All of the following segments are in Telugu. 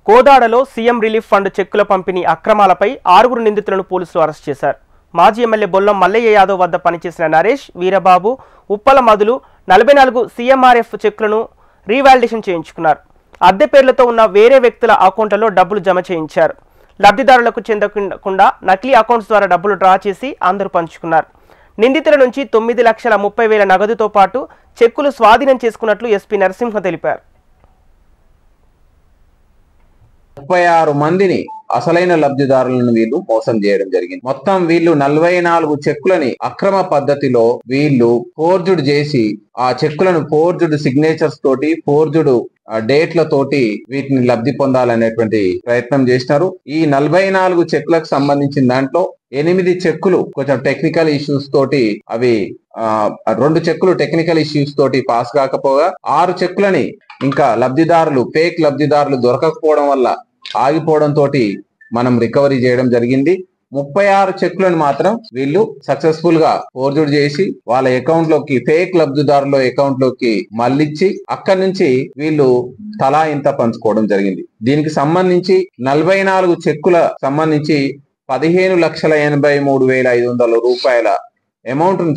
కోదాడలో సీఎం రిలీఫ్ ఫండ్ చెక్కుల పంపిణీ అక్రమాలపై 6 నిందితులను పోలీసులు అరెస్ట్ చేశారు. మాజీ ఎమ్మెల్యే బొల్లం మల్లయ్య యాదవ్ వద్ద పనిచేసిన నరేష్, వీరబాబు, ఉప్పల మధులు 44 సీఎంఆర్ఎఫ్ చెక్కులను రీవాలిడేషన్ చేయించుకున్నారు. అద్దె పేర్లతో ఉన్న వేరే వ్యక్తుల అకౌంట్లలో డబ్బులు జమ చేయించారు. లబ్ధిదారులకు చెందకుండా నకిలీ అకౌంట్స్ ద్వారా డబ్బులు డ్రా చేసి అందరూ పంచుకున్నారు. నిందితుల నుంచి 9,30,000 నగదుతో పాటు చెక్కులు స్వాధీనం చేసుకున్నట్లు ఎస్పీ నరసింహ తెలిపారు. 36 మందిని అసలైన లబ్ధిదారులను వీళ్ళు మోసం చేయడం జరిగింది. మొత్తం వీళ్ళు 44 చెక్కులని అక్రమ పద్ధతిలో వీళ్ళు ఫోర్జుడ్ చేసి ఆ చెక్కులను ఫోర్జుడ్ సిగ్నేచర్స్ తోటి ఫోర్జుడ్ డేట్ల తోటి వీటిని లబ్ధి పొందాలనేటువంటి ప్రయత్నం చేసినారు. ఈ 44 చెక్కులకు సంబంధించిన దాంట్లో 8 చెక్కులు కొంచెం టెక్నికల్ ఇష్యూస్ తోటి అవి 2 చెక్కులు టెక్నికల్ ఇష్యూస్ తోటి పాస్ కాకపోగా 6 చెక్కులని ఇంకా లబ్ధిదారులు ఫేక్ లబ్ధిదారులు దొరకకపోవడం వల్ల ఆగిపోవడం తోటి మనం రికవరీ చేయడం జరిగింది. 36 చెక్కులను మాత్రం వీళ్ళు సక్సెస్ఫుల్ గా ఫోర్జుడ్ చేసి వాళ్ళ అకౌంట్ లోకి ఫేక్ లబ్ధిదారుల అకౌంట్ లోకి మళ్ళించి అక్కడి నుంచి వీళ్ళు తలా ఇంత పంచుకోవడం జరిగింది. దీనికి సంబంధించి 44 చెక్కుల సంబంధించి 15,83,500 రూపాయల అమౌంట్ ను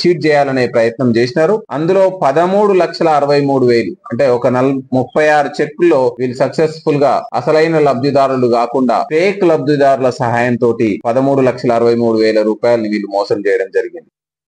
చీట్ చేయాలనే ప్రయత్నం చేసినారు. అందులో 13,63,000 అంటే ఒక 36 చెక్కుల్లో వీళ్ళు సక్సెస్ఫుల్ గా అసలైన లబ్ధిదారులు కాకుండా ఫేక్ లబ్ధిదారుల సహాయంతో 13,63,000 రూపాయలని వీళ్ళు మోసం చేయడం జరిగింది.